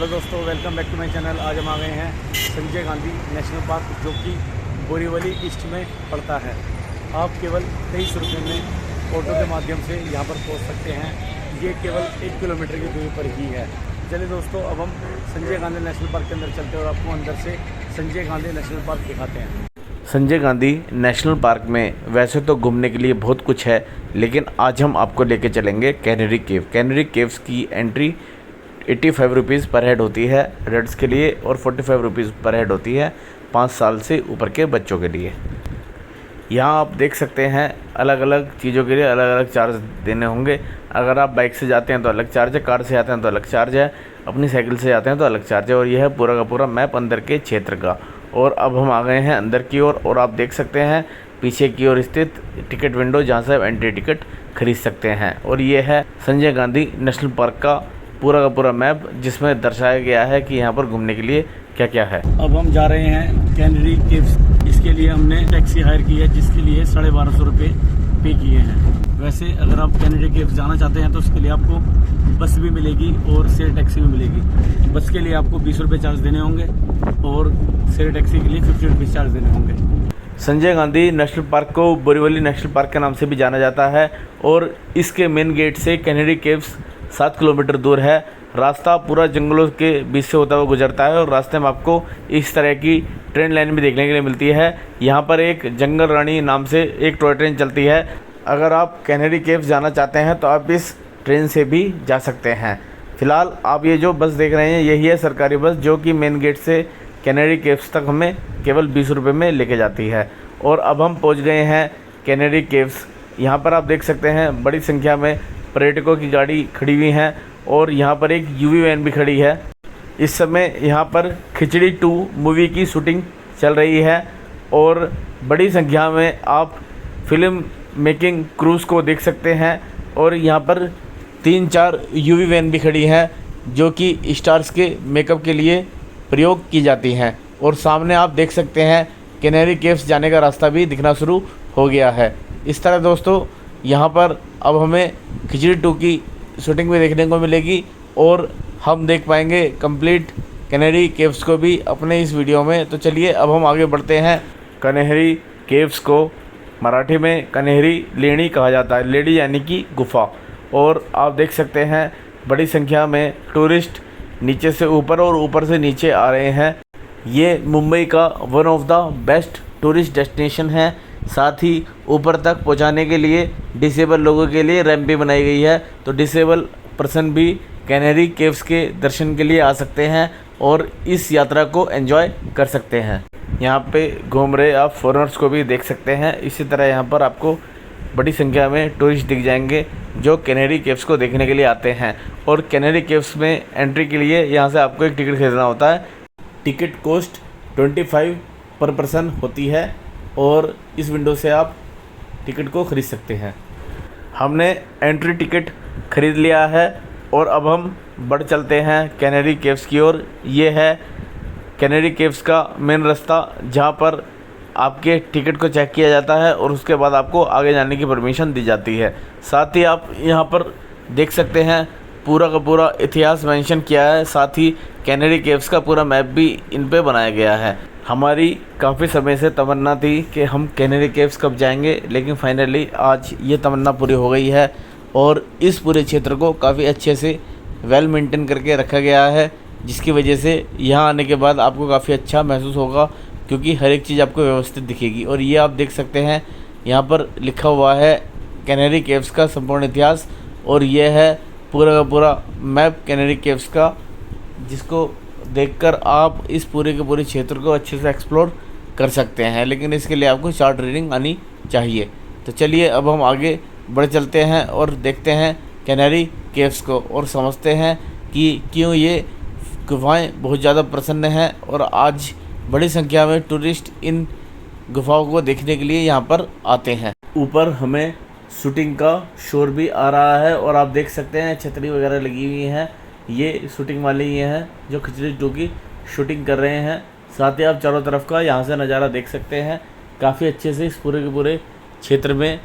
Hello दोस्तों, welcome back to my channel. आज हम आ गए हैं संजय गांधी नेशनल पार्क, जो कि बोरीवली ईस्ट में पड़ता है। आप केवल 23 रुपये में ऑटो के माध्यम से यहाँ पर पहुँच सकते हैं। ये केवल 1 किलोमीटर की दूरी पर ही है। चलिए दोस्तों, अब हम संजय गांधी नेशनल पार्क के अंदर चलते हैं और आपको अंदर से संजय गांधी नेशनल पार्क दिखाते हैं। संजय गांधी नेशनल पार्क में वैसे तो घूमने के लिए बहुत कुछ है, लेकिन आज हम आपको लेके चलेंगे कैनरी केव। कैनरी केव्स की एंट्री 85 रुपीज़ पर हेड होती है एडल्ट्स के लिए और 45 रुपीज़ पर हेड होती है 5 साल से ऊपर के बच्चों के लिए। यहाँ आप देख सकते हैं अलग अलग चीज़ों के लिए अलग अलग चार्ज देने होंगे। अगर आप बाइक से जाते हैं तो अलग चार्ज है, कार से आते हैं तो अलग चार्ज है, अपनी साइकिल से जाते हैं तो अलग चार्ज है। और यह है पूरा का पूरा मैप अंदर के क्षेत्र का। और अब हम आ गए हैं अंदर की ओर और आप देख सकते हैं पीछे की ओर स्थित टिकट विंडो, जहाँ से आप एंट्री टिकट खरीद सकते हैं। और ये है संजय गांधी नेशनल पार्क का पूरा मैप, जिसमें दर्शाया गया है कि यहाँ पर घूमने के लिए क्या क्या है। अब हम जा रहे हैं कैनरी केव्स। इसके लिए हमने टैक्सी हायर की है, जिसके लिए 1250 रुपये पे किए हैं। वैसे अगर आप कैनरी केव्स जाना चाहते हैं तो उसके लिए आपको बस भी मिलेगी और शेयर टैक्सी भी मिलेगी। बस के लिए आपको 20 रुपये चार्ज देने होंगे और शेयर टैक्सी के लिए 50 रुपीज़ चार्ज देने होंगे। संजय गांधी नेशनल पार्क को बोरीवली नेशनल पार्क के नाम से भी जाना जाता है और इसके मेन गेट से कैनरी केव्स 7 किलोमीटर दूर है। रास्ता पूरा जंगलों के बीच से होता हुआ गुजरता है और रास्ते में आपको इस तरह की ट्रेन लाइन भी देखने के लिए मिलती है। यहाँ पर एक जंगल रानी नाम से एक टॉय ट्रेन चलती है। अगर आप कैनरी केव्स जाना चाहते हैं तो आप इस ट्रेन से भी जा सकते हैं। फ़िलहाल आप ये जो बस देख रहे हैं यही है सरकारी बस, जो कि मेन गेट से कैनरी केव्स तक हमें केवल 20 रुपये में लेके जाती है। और अब हम पहुँच गए हैं कैनरी केव्स। यहाँ पर आप देख सकते हैं बड़ी संख्या में पर्यटकों की गाड़ी खड़ी हुई हैं और यहाँ पर एक यूवी वैन भी खड़ी है। इस समय यहाँ पर खिचड़ी 2 मूवी की शूटिंग चल रही है और बड़ी संख्या में आप फिल्म मेकिंग क्रूज़ को देख सकते हैं। और यहाँ पर 3-4 यूवी वैन भी खड़ी हैं, जो कि स्टार्स के मेकअप के लिए प्रयोग की जाती हैं। और सामने आप देख सकते हैं कैनरी केव्स जाने का रास्ता भी दिखना शुरू हो गया है। इस तरह दोस्तों यहाँ पर अब हमें खिचड़ी 2 की शूटिंग भी देखने को मिलेगी और हम देख पाएंगे कंप्लीट कैनरी केव्स को भी अपने इस वीडियो में। तो चलिए अब हम आगे बढ़ते हैं। कन्हेरी केव्स को मराठी में कन्हेरी लेणी कहा जाता है, लेडी यानी कि गुफा। और आप देख सकते हैं बड़ी संख्या में टूरिस्ट नीचे से ऊपर और ऊपर से नीचे आ रहे हैं। ये मुंबई का one of the best tourist destination है। साथ ही ऊपर तक पहुंचाने के लिए डिसेबल लोगों के लिए रैंप भी बनाई गई है, तो डिसेबल पर्सन भी कैनरी केव्स के दर्शन के लिए आ सकते हैं और इस यात्रा को एंजॉय कर सकते हैं। यहाँ पे घूम रहे आप फॉरेनर्स को भी देख सकते हैं। इसी तरह यहाँ पर आपको बड़ी संख्या में टूरिस्ट दिख जाएंगे जो कैनरी केव्स को देखने के लिए आते हैं। और कैनरी केव्स में एंट्री के लिए यहाँ से आपको एक टिकट खरीदना होता है। टिकट कॉस्ट 25 पर पर्सन होती है और इस विंडो से आप टिकट को खरीद सकते हैं। हमने एंट्री टिकट खरीद लिया है और अब हम बढ़ चलते हैं कैनरी केव्स की ओर। ये है कैनरी केव्स का मेन रास्ता, जहाँ पर आपके टिकट को चेक किया जाता है और उसके बाद आपको आगे जाने की परमिशन दी जाती है। साथ ही आप यहाँ पर देख सकते हैं पूरा का पूरा इतिहास मेंशन किया है। साथ ही कैनरी केव्स का पूरा मैप भी इन पे बनाया गया है। हमारी काफ़ी समय से तमन्ना थी कि हम कैनरी केव्स कब जाएंगे, लेकिन फाइनली आज ये तमन्ना पूरी हो गई है। और इस पूरे क्षेत्र को काफ़ी अच्छे से वेल मेंटेन करके रखा गया है, जिसकी वजह से यहाँ आने के बाद आपको काफ़ी अच्छा महसूस होगा, क्योंकि हर एक चीज़ आपको व्यवस्थित दिखेगी। और ये आप देख सकते हैं यहाँ पर लिखा हुआ है कैनरी केव्स का संपूर्ण इतिहास। और यह है पूरा का पूरा मैप कैनरी केव्स का, जिसको देखकर आप इस पूरे के पूरे क्षेत्र को अच्छे से एक्सप्लोर कर सकते हैं। लेकिन इसके लिए आपको चार्ट रीडिंग आनी चाहिए। तो चलिए अब हम आगे बढ़ चलते हैं और देखते हैं कैनरी केव्स को और समझते हैं कि क्यों ये गुफाएं बहुत ज़्यादा प्रसन्न हैं और आज बड़ी संख्या में टूरिस्ट इन गुफाओं को देखने के लिए यहाँ पर आते हैं। ऊपर हमें शूटिंग का शोर भी आ रहा है और आप देख सकते हैं छतरी वगैरह लगी हुई हैं। ये शूटिंग वाले ये हैं जो खिचड़ी 2 की शूटिंग कर रहे हैं। साथ ही आप चारों तरफ का यहाँ से नज़ारा देख सकते हैं। काफ़ी अच्छे से इस पूरे के पूरे क्षेत्र में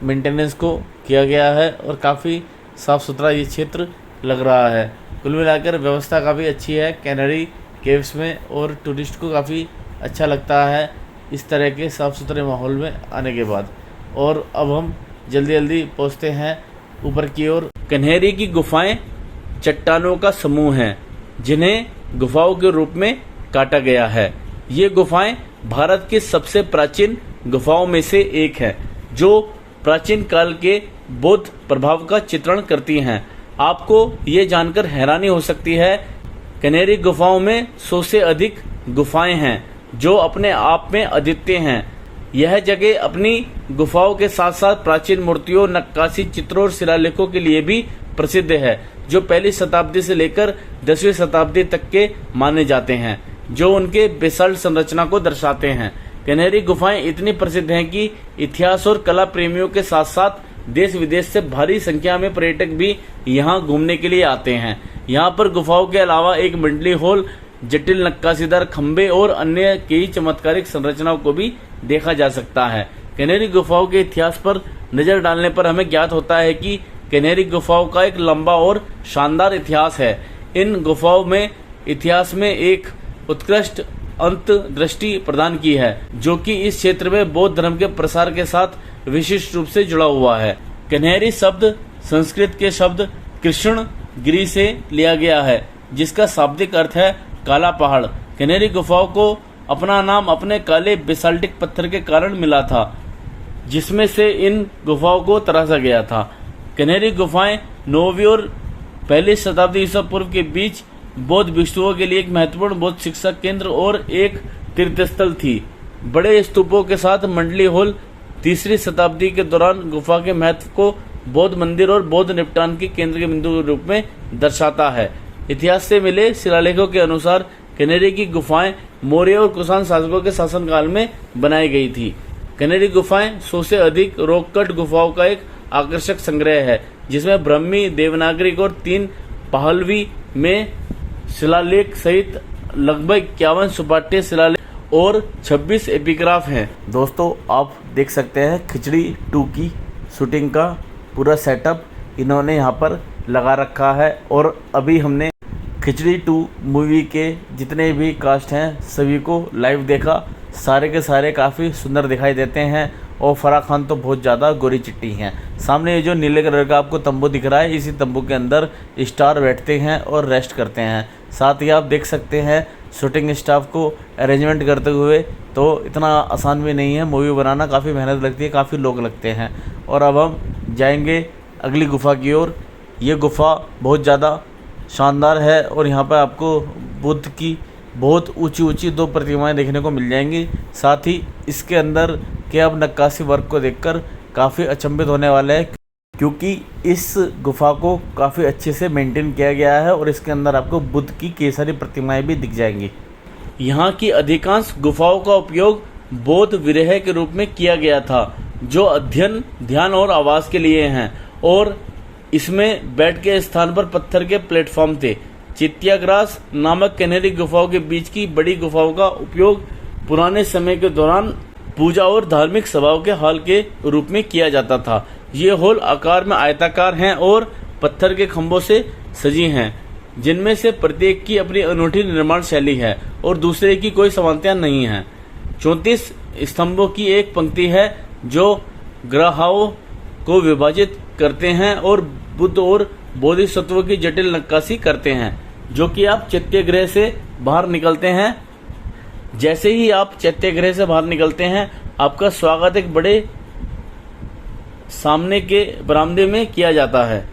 मेंटेनेंस को किया गया है और काफ़ी साफ़ सुथरा ये क्षेत्र लग रहा है। कुल मिलाकर व्यवस्था काफ़ी अच्छी है कैनरी केव्स में और टूरिस्ट को काफ़ी अच्छा लगता है इस तरह के साफ़ सुथरे माहौल में आने के बाद। और अब हम जल्दी जल्दी पहुँचते हैं ऊपर की ओर। कन्हेरी की गुफाएं चट्टानों का समूह हैं जिन्हें गुफाओं के रूप में काटा गया है। ये गुफाएं भारत की सबसे प्राचीन गुफाओं में से एक है जो प्राचीन काल के बौद्ध प्रभाव का चित्रण करती हैं। आपको ये जानकर हैरानी हो सकती है, कन्हेरी गुफाओं में 100 से अधिक गुफाएं हैं जो अपने आप में अद्वितीय हैं। यह जगह अपनी गुफाओं के साथ साथ प्राचीन मूर्तियों, नक्काशी चित्रों और शिलालेखों के लिए भी प्रसिद्ध है जो पहली शताब्दी से लेकर 10वीं शताब्दी तक के माने जाते हैं, जो उनके बेसाल्ट संरचना को दर्शाते हैं। कन्हेरी गुफाएं इतनी प्रसिद्ध हैं कि इतिहास और कला प्रेमियों के साथ साथ देश विदेश से भारी संख्या में पर्यटक भी यहाँ घूमने के लिए आते हैं। यहाँ पर गुफाओं के अलावा एक मंडली हॉल, जटिल नक्काशीदार खंभे और अन्य कई चमत्कारिक संरचनाओं को भी देखा जा सकता है। कन्हेरी गुफाओं के इतिहास पर नजर डालने पर हमें ज्ञात होता है कि कन्हेरी गुफाओं का एक लंबा और शानदार इतिहास है। इन गुफाओं में इतिहास में एक उत्कृष्ट अंतर्दृष्टि प्रदान की है जो कि इस क्षेत्र में बौद्ध धर्म के प्रसार के साथ विशिष्ट रूप से जुड़ा हुआ है। कन्हेरी शब्द संस्कृत के शब्द कृष्णगिरी से लिया गया है जिसका शाब्दिक अर्थ है काला पहाड़। कन्हेरी गुफाओं को अपना नाम अपने काले बेसाल्टिक पत्थर के कारण मिला था जिसमें से इन गुफाओं को तराशा गया था। कन्हेरी गुफाएं 9वीं और पहली शताब्दी ईसा पूर्व के बीच बौद्ध भिक्षुओं के लिए एक महत्वपूर्ण बौद्ध शिक्षा केंद्र और एक तीर्थस्थल थी। बड़े स्तूपों के साथ मंडली हॉल 3री शताब्दी के दौरान गुफा के महत्व को बौद्ध मंदिर और बौद्ध निपटान के केंद्र के बिंदु के रूप में दर्शाता है। इतिहास से मिले शिलालेखों के अनुसार कन्हेरी की गुफाएं मौर्य और कुषाण शासकों के शासनकाल में बनाई गई थी। कन्हेरी गुफाएं 100 से अधिक रॉक कट गुफाओं का एक आकर्षक संग्रह है जिसमें ब्राह्मी, देवनागरिक और 3 पहलवी में शिलालेख सहित लगभग 51 सुपाठ्य शिलालेख और 26 एपिग्राफ हैं। दोस्तों आप देख सकते हैं खिचड़ी 2 की शूटिंग का पूरा सेटअप इन्होंने यहाँ पर लगा रखा है और अभी हमने खिचड़ी 2 मूवी के जितने भी कास्ट हैं सभी को लाइव देखा। सारे के सारे काफ़ी सुंदर दिखाई देते हैं और फराह खान तो बहुत ज़्यादा गोरी चिट्टी हैं। सामने ये जो नीले कलर का आपको तंबू दिख रहा है, इसी तंबू के अंदर स्टार बैठते हैं और रेस्ट करते हैं। साथ ही आप देख सकते हैं शूटिंग स्टाफ को अरेंजमेंट करते हुए। तो इतना आसान भी नहीं है मूवी बनाना, काफ़ी मेहनत लगती है, काफ़ी लोग लगते हैं। और अब हम जाएंगे अगली गुफा की ओर। ये गुफा बहुत ज़्यादा शानदार है और यहाँ पर आपको बुद्ध की बहुत ऊंची ऊंची 2 प्रतिमाएं देखने को मिल जाएंगी। साथ ही इसके अंदर के अब नक्काशी वर्क को देखकर काफ़ी अचंभित होने वाले हैं क्योंकि इस गुफा को काफ़ी अच्छे से मेंटेन किया गया है और इसके अंदर आपको बुद्ध की कई सारी प्रतिमाएं भी दिख जाएंगी। यहाँ की अधिकांश गुफाओं का उपयोग बौद्ध विरह के रूप में किया गया था जो अध्ययन, ध्यान और आवास के लिए हैं और इसमें बेड के स्थान पर पत्थर के प्लेटफॉर्म थे। चित्याग्रास नामक कन्हेरी गुफाओं के बीच की बड़ी गुफाओं का उपयोग पुराने समय के दौरान पूजा और धार्मिक सभाओं के हॉल के रूप में किया जाता था। ये हॉल आकार में आयताकार हैं और पत्थर के खंभों से सजी हैं जिनमें से प्रत्येक की अपनी अनूठी निर्माण शैली है और दूसरे की कोई समानता नहीं है। 34 स्तंभों की एक पंक्ति है जो ग्रहाओं को विभाजित करते हैं और बुद्ध और बोधिसत्वों की जटिल नक्काशी करते हैं जो कि आप चैत्यगृह से बाहर निकलते हैं। जैसे ही आप चैत्यगृह से बाहर निकलते हैं आपका स्वागत एक बड़े सामने के बरामदे में किया जाता है।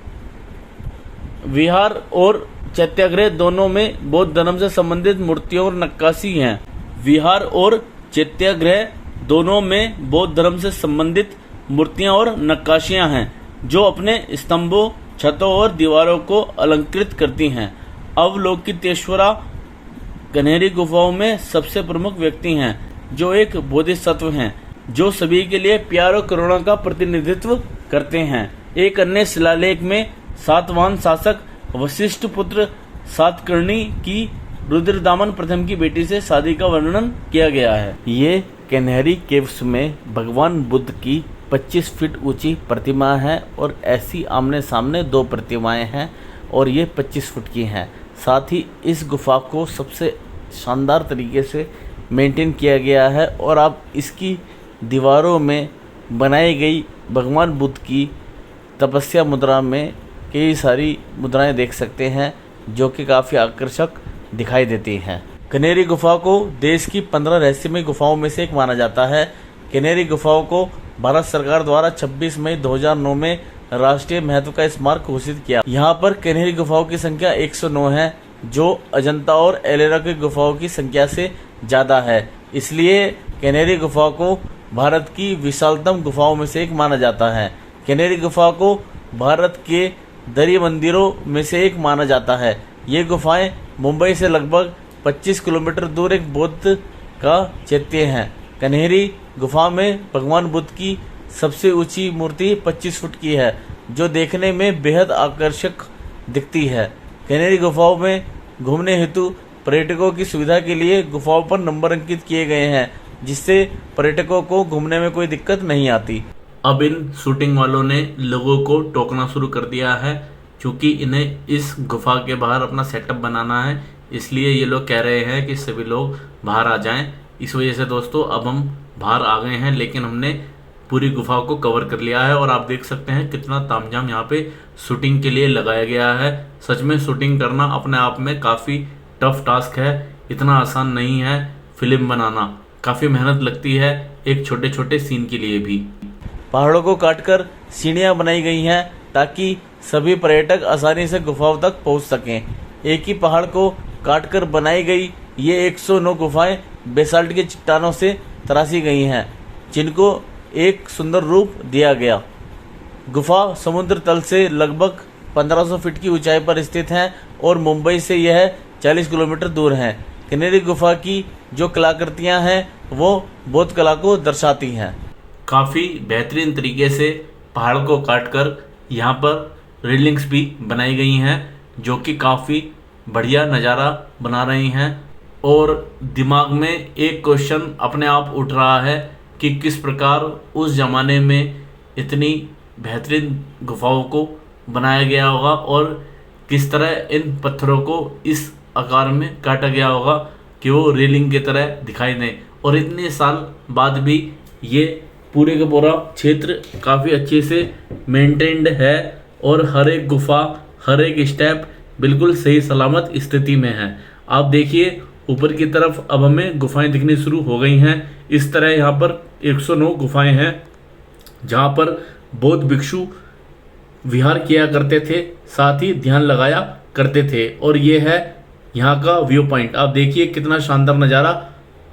विहार और चैत्यगृह दोनों में बौद्ध धर्म से संबंधित मूर्तियों और नक्काशी हैं। विहार और चैत्यगृह दोनों में बौद्ध धर्म से संबंधित मूर्तियां और नक्काशियां हैं जो अपने स्तंभों, छतों और दीवारों को अलंकृत करती हैं। अवलोकितेश्वरा कन्हेरी गुफाओं में सबसे प्रमुख व्यक्ति हैं जो एक बोधिसत्व हैं जो सभी के लिए प्यार और करुणा का प्रतिनिधित्व करते हैं। एक अन्य शिलालेख में सातवाहन शासक वशिष्ठ पुत्र सातकर्णी की रुद्रदामन प्रथम की बेटी से शादी का वर्णन किया गया है। ये कन्हेरी केव्स में भगवान बुद्ध की 25 फीट ऊंची प्रतिमा है और ऐसी आमने सामने 2 प्रतिमाएं हैं और ये 25 फुट की हैं। साथ ही इस गुफ़ा को सबसे शानदार तरीके से मेंटेन किया गया है और आप इसकी दीवारों में बनाई गई भगवान बुद्ध की तपस्या मुद्रा में कई सारी मुद्राएं देख सकते हैं जो कि काफ़ी आकर्षक दिखाई देती हैं। कनेरी गुफा को देश की 15 रहस्यमय गुफाओं में से एक माना जाता है। कनेरी गुफाओं को भारत सरकार द्वारा 26 मई 2009 में राष्ट्रीय महत्व का स्मारक घोषित किया। यहाँ पर कनेरी गुफाओं की संख्या 109 है, जो अजंता और एलोरा की गुफाओं की संख्या से ज़्यादा है। इसलिए कनेरी गुफा को भारत की विशालतम गुफाओं में से एक माना जाता है। कनेरी गुफा को भारत के दरी मंदिरों में से एक माना जाता है। ये गुफाएं मुंबई से लगभग 25 किलोमीटर दूर एक बौद्ध का चैत्य हैं। कनेरी गुफा में भगवान बुद्ध की सबसे ऊंची मूर्ति 25 फुट की है, जो देखने में बेहद आकर्षक दिखती है। कनेरी गुफाओं में घूमने हेतु पर्यटकों की सुविधा के लिए गुफाओं पर नंबर अंकित किए गए हैं, जिससे पर्यटकों को घूमने में कोई दिक्कत नहीं आती। अब इन शूटिंग वालों ने लोगों को टोकना शुरू कर दिया है, क्योंकि इन्हें इस गुफा के बाहर अपना सेटअप बनाना है। इसलिए ये लोग कह रहे हैं कि सभी लोग बाहर आ जाएं। इस वजह से दोस्तों अब हम बाहर आ गए हैं, लेकिन हमने पूरी गुफा को कवर कर लिया है और आप देख सकते हैं कितना तामझाम यहाँ पे शूटिंग के लिए लगाया गया है। सच में शूटिंग करना अपने आप में काफ़ी टफ टास्क है, इतना आसान नहीं है फिल्म बनाना, काफ़ी मेहनत लगती है एक छोटे छोटे सीन के लिए भी। पहाड़ों को काटकर सीढ़ियाँ बनाई गई हैं ताकि सभी पर्यटक आसानी से गुफाओं तक पहुंच सकें। एक ही पहाड़ को काटकर बनाई गई ये 109 गुफाएं बेसाल्ट के चट्टानों से तराशी गई हैं, जिनको एक सुंदर रूप दिया गया। गुफा समुद्र तल से लगभग 1500 फीट की ऊंचाई पर स्थित है और मुंबई से यह 40 किलोमीटर दूर है। कनेरी गुफा की जो कलाकृतियां हैं वो बौद्ध कला को दर्शाती हैं। काफ़ी बेहतरीन तरीके से पहाड़ को काटकर यहाँ पर रेलिंग्स भी बनाई गई हैं, जो कि काफ़ी बढ़िया नज़ारा बना रही हैं। और दिमाग में एक क्वेश्चन अपने आप उठ रहा है कि किस प्रकार उस ज़माने में इतनी बेहतरीन गुफाओं को बनाया गया होगा और किस तरह इन पत्थरों को इस आकार में काटा गया होगा कि वो रेलिंग की तरह दिखाई दें। और इतने साल बाद भी ये पूरे का पूरा क्षेत्र काफ़ी अच्छे से मेंटेन्ड है और हर एक गुफा, हर एक स्टेप बिल्कुल सही सलामत स्थिति में है। आप देखिए ऊपर की तरफ अब हमें गुफाएं दिखनी शुरू हो गई हैं। इस तरह यहाँ पर 109 गुफाएं हैं जहाँ पर बौद्ध भिक्षु विहार किया करते थे, साथ ही ध्यान लगाया करते थे। और ये है यहाँ का व्यू पॉइंट। आप देखिए कितना शानदार नज़ारा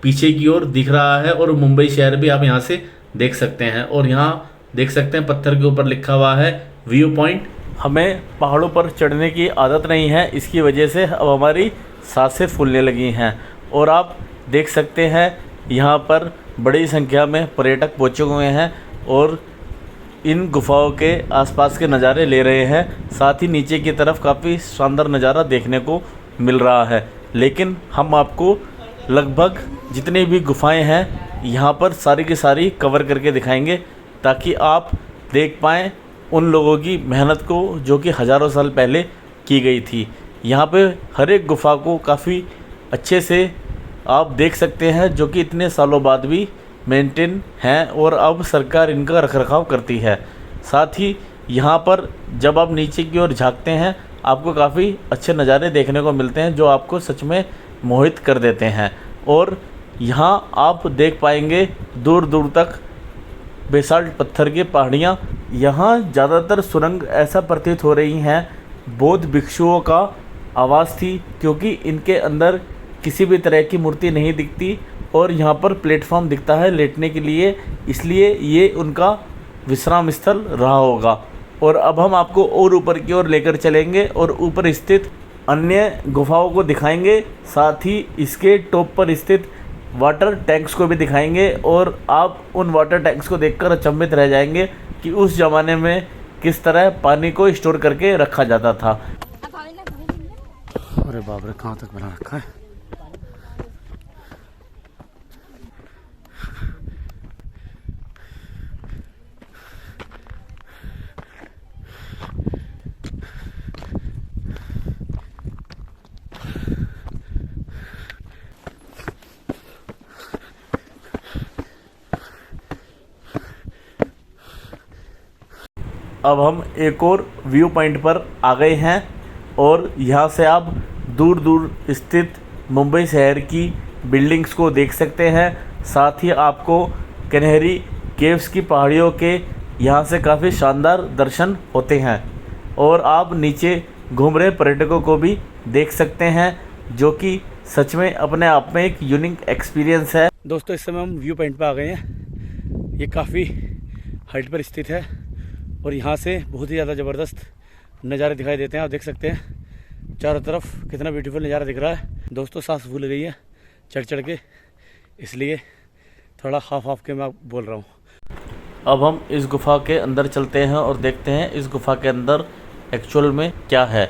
पीछे की ओर दिख रहा है और मुंबई शहर भी आप यहाँ से देख सकते हैं। और यहाँ देख सकते हैं पत्थर के ऊपर लिखा हुआ है व्यू पॉइंट। हमें पहाड़ों पर चढ़ने की आदत नहीं है, इसकी वजह से अब हमारी सांसें फूलने लगी हैं। और आप देख सकते हैं यहाँ पर बड़ी संख्या में पर्यटक पहुँचे हुए हैं और इन गुफाओं के आसपास के नज़ारे ले रहे हैं। साथ ही नीचे की तरफ काफ़ी शानदार नज़ारा देखने को मिल रहा है। लेकिन हम आपको लगभग जितनी भी गुफाएं हैं यहाँ पर सारी की सारी कवर करके दिखाएंगे, ताकि आप देख पाएँ उन लोगों की मेहनत को जो कि हज़ारों साल पहले की गई थी। यहाँ पे हर एक गुफा को काफ़ी अच्छे से आप देख सकते हैं, जो कि इतने सालों बाद भी मेंटेन हैं और अब सरकार इनका रखरखाव करती है। साथ ही यहाँ पर जब आप नीचे की ओर झांकते हैं आपको काफ़ी अच्छे नज़ारे देखने को मिलते हैं, जो आपको सच में मोहित कर देते हैं। और यहाँ आप देख पाएंगे दूर दूर तक बेसाल्ट पत्थर की पहाड़ियाँ। यहाँ ज़्यादातर सुरंग ऐसा प्रतीत हो रही हैं बौद्ध भिक्षुओं का आवास थी, क्योंकि इनके अंदर किसी भी तरह की मूर्ति नहीं दिखती और यहाँ पर प्लेटफॉर्म दिखता है लेटने के लिए, इसलिए ये उनका विश्राम स्थल रहा होगा। और अब हम आपको और ऊपर की ओर लेकर चलेंगे और ऊपर स्थित अन्य गुफाओं को दिखाएंगे, साथ ही इसके टॉप पर स्थित वाटर टैंक्स को भी दिखाएंगे। और आप उन वाटर टैंक्स को देखकर अचंभित रह जाएंगे कि उस ज़माने में किस तरह पानी को स्टोर करके रखा जाता था। अरे बाप रे, कहाँ तक बना रखा है। अब हम एक और व्यू पॉइंट पर आ गए हैं और यहाँ से आप दूर दूर स्थित मुंबई शहर की बिल्डिंग्स को देख सकते हैं। साथ ही आपको कन्हेरी केव्स की पहाड़ियों के यहाँ से काफ़ी शानदार दर्शन होते हैं और आप नीचे घूम रहे पर्यटकों को भी देख सकते हैं, जो कि सच में अपने आप में एक यूनिक एक्सपीरियंस है। दोस्तों, इस समय हम व्यू पॉइंट पर आ गए हैं। ये काफ़ी हाइट पर स्थित है और यहाँ से बहुत ही ज़्यादा ज़बरदस्त नज़ारे दिखाई देते हैं। आप देख सकते हैं चारों तरफ कितना ब्यूटीफुल नज़ारा दिख रहा है। दोस्तों, सांस भूल गई है चढ़ चढ़ के, इसलिए थोड़ा हाफ के मैं बोल रहा हूँ। अब हम इस गुफ़ा के अंदर चलते हैं और देखते हैं इस गुफ़ा के अंदर एक्चुअल में क्या है।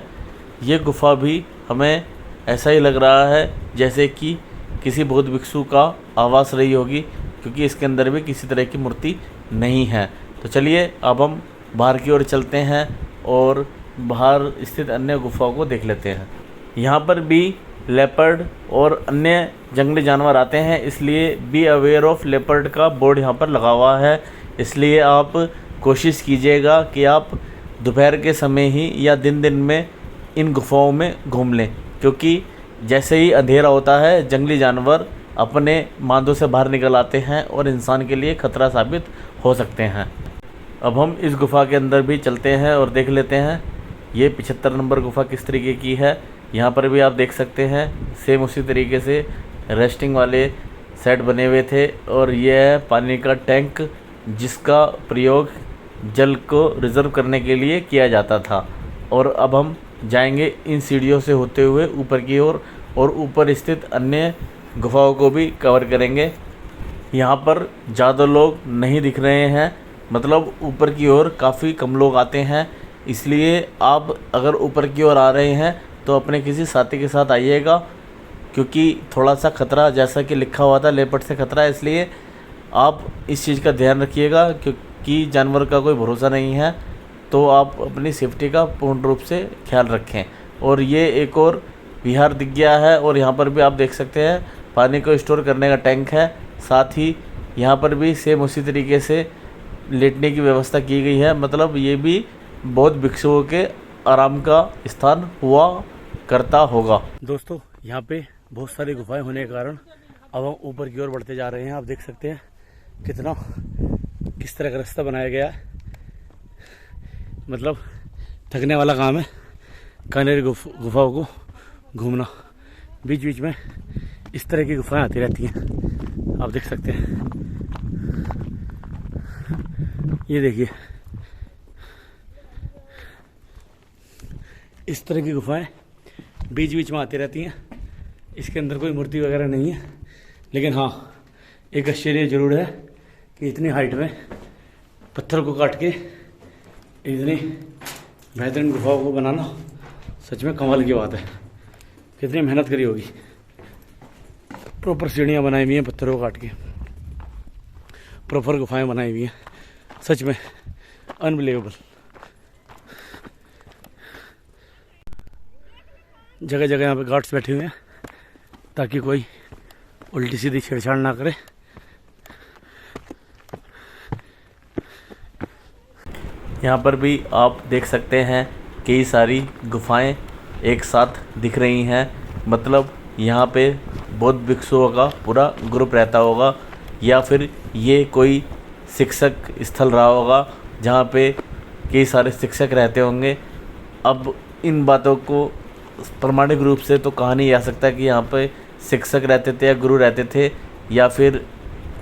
ये गुफ़ा भी हमें ऐसा ही लग रहा है जैसे कि किसी बौद्ध भिक्षु का आवास रही होगी, क्योंकि इसके अंदर भी किसी तरह की मूर्ति नहीं है। तो चलिए अब हम बाहर की ओर चलते हैं और बाहर स्थित अन्य गुफाओं को देख लेते हैं। यहाँ पर भी लेपर्ड और अन्य जंगली जानवर आते हैं, इसलिए बी अवेयर ऑफ लेपर्ड का बोर्ड यहाँ पर लगा हुआ है। इसलिए आप कोशिश कीजिएगा कि आप दोपहर के समय ही या दिन में इन गुफाओं में घूम लें, क्योंकि जैसे ही अंधेरा होता है जंगली जानवर अपने मांदों से बाहर निकल आते हैं और इंसान के लिए खतरा साबित हो सकते हैं। अब हम इस गुफ़ा के अंदर भी चलते हैं और देख लेते हैं ये 75 नंबर गुफ़ा किस तरीके की है। यहाँ पर भी आप देख सकते हैं सेम उसी तरीके से रेस्टिंग वाले सेट बने हुए थे और यह है पानी का टैंक, जिसका प्रयोग जल को रिज़र्व करने के लिए किया जाता था। और अब हम जाएंगे इन सीढ़ियों से होते हुए ऊपर की ओर और ऊपर स्थित अन्य गुफाओं को भी कवर करेंगे। यहाँ पर ज़्यादा लोग नहीं दिख रहे हैं, मतलब ऊपर की ओर काफ़ी कम लोग आते हैं। इसलिए आप अगर ऊपर की ओर आ रहे हैं तो अपने किसी साथी के साथ आइएगा, क्योंकि थोड़ा सा खतरा, जैसा कि लिखा हुआ था लेपर्ड से खतरा है, इसलिए आप इस चीज़ का ध्यान रखिएगा, क्योंकि जानवर का कोई भरोसा नहीं है। तो आप अपनी सेफ्टी का पूर्ण रूप से ख्याल रखें। और ये एक और विहार दिख गया है और यहाँ पर भी आप देख सकते हैं पानी को स्टोर करने का टैंक है। साथ ही यहाँ पर भी सेम उसी तरीके से लेटने की व्यवस्था की गई है, मतलब ये भी बौद्ध भिक्षुओं के आराम का स्थान हुआ करता होगा। दोस्तों, यहाँ पे बहुत सारी गुफाएं होने के कारण अब हम ऊपर की ओर बढ़ते जा रहे हैं। आप देख सकते हैं किस तरह का रास्ता बनाया गया है, मतलब थकने वाला काम है कनेरी गुफाओं को घूमना। बीच बीच में इस तरह की गुफाएं आती रहती हैं, आप देख सकते हैं। ये देखिए, इस तरह की गुफाएं बीच बीच में आती रहती हैं। इसके अंदर कोई मूर्ति वगैरह नहीं है, लेकिन हाँ, एक आश्चर्य जरूर है कि इतनी हाइट में पत्थर को काट के इतनी बेहतरीन गुफाओं को बनाना सच में कमाल की बात है। कितनी मेहनत करी होगी। प्रॉपर सीढ़ियाँ बनाई हुई हैं पत्थरों को काट के, प्रॉपर गुफाएं बनाई हुई हैं, सच में अनबिलीवेबल। जगह जगह यहाँ पे गार्ड्स बैठे हुए हैं ताकि कोई उल्टी सीधी छेड़छाड़ ना करे। यहाँ पर भी आप देख सकते हैं कई सारी गुफाएं एक साथ दिख रही हैं, मतलब यहाँ पे बौद्ध भिक्षुओं का पूरा ग्रुप रहता होगा, या फिर ये कोई शिक्षक स्थल रहा होगा जहाँ पे कई सारे शिक्षक रहते होंगे। अब इन बातों को प्रमाणिक रूप से तो कहा नहीं जा सकता कि यहाँ पे शिक्षक रहते थे या गुरु रहते थे या फिर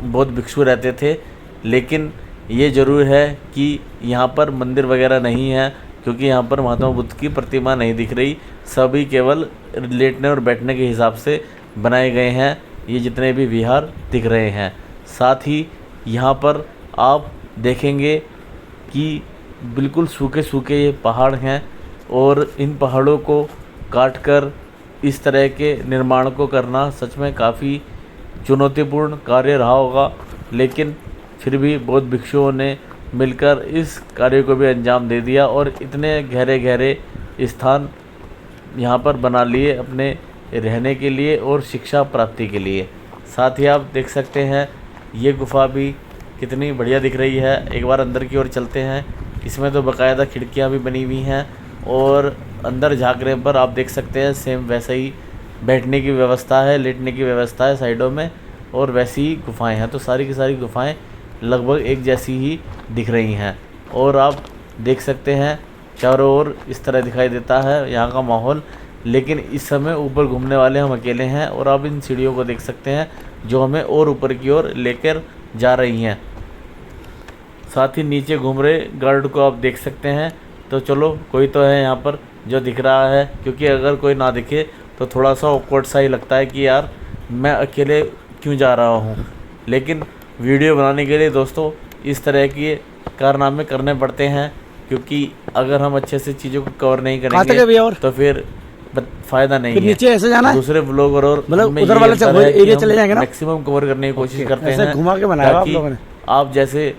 बौद्ध भिक्षु रहते थे, लेकिन ये ज़रूर है कि यहाँ पर मंदिर वगैरह नहीं है, क्योंकि यहाँ पर महात्मा बुद्ध की प्रतिमा नहीं दिख रही। सभी केवल लेटने और बैठने के हिसाब से बनाए गए हैं ये जितने भी विहार दिख रहे हैं। साथ ही यहाँ पर आप देखेंगे कि बिल्कुल सूखे सूखे ये पहाड़ हैं और इन पहाड़ों को काटकर इस तरह के निर्माण को करना सच में काफ़ी चुनौतीपूर्ण कार्य रहा होगा, लेकिन फिर भी बौद्ध भिक्षुओं ने मिलकर इस कार्य को भी अंजाम दे दिया और इतने गहरे गहरे स्थान यहाँ पर बना लिए अपने रहने के लिए और शिक्षा प्राप्ति के लिए। साथ ही आप देख सकते हैं ये गुफा भी कितनी बढ़िया दिख रही है। एक बार अंदर की ओर चलते हैं, इसमें तो बाकायदा खिड़कियाँ भी बनी हुई हैं और अंदर झांकने पर आप देख सकते हैं सेम वैसा ही बैठने की व्यवस्था है, लेटने की व्यवस्था है साइडों में, और वैसी ही गुफाएं हैं। तो सारी की सारी गुफाएं लगभग एक जैसी ही दिख रही हैं और आप देख सकते हैं चारों ओर इस तरह दिखाई देता है यहाँ का माहौल। लेकिन इस समय ऊपर घूमने वाले हम अकेले हैं और आप इन सीढ़ियों को देख सकते हैं जो हमें और ऊपर की ओर लेकर जा रही हैं। साथ ही नीचे घूम रहे गार्ड को आप देख सकते हैं। तो चलो कोई तो है यहाँ पर जो दिख रहा है, क्योंकि अगर कोई ना दिखे तो थोड़ा सा ऑकवर्ड सा ही लगता है कि यार मैं अकेले क्यों जा रहा हूँ। लेकिन वीडियो बनाने के लिए दोस्तों इस तरह के कारनामे करने पड़ते हैं, क्योंकि अगर हम अच्छे से चीज़ों को कवर नहीं करेंगे तो फिर फ़ायदा नहीं है। नीचे ऐसे जाना है, दूसरे व्लॉगर और मतलब उधर वाला एरिया चले जाएंगे ना, मैक्सिमम कवर करने की कोशिश करते हैं, घुमा के बनाया आप लोगों ने, आप जैसे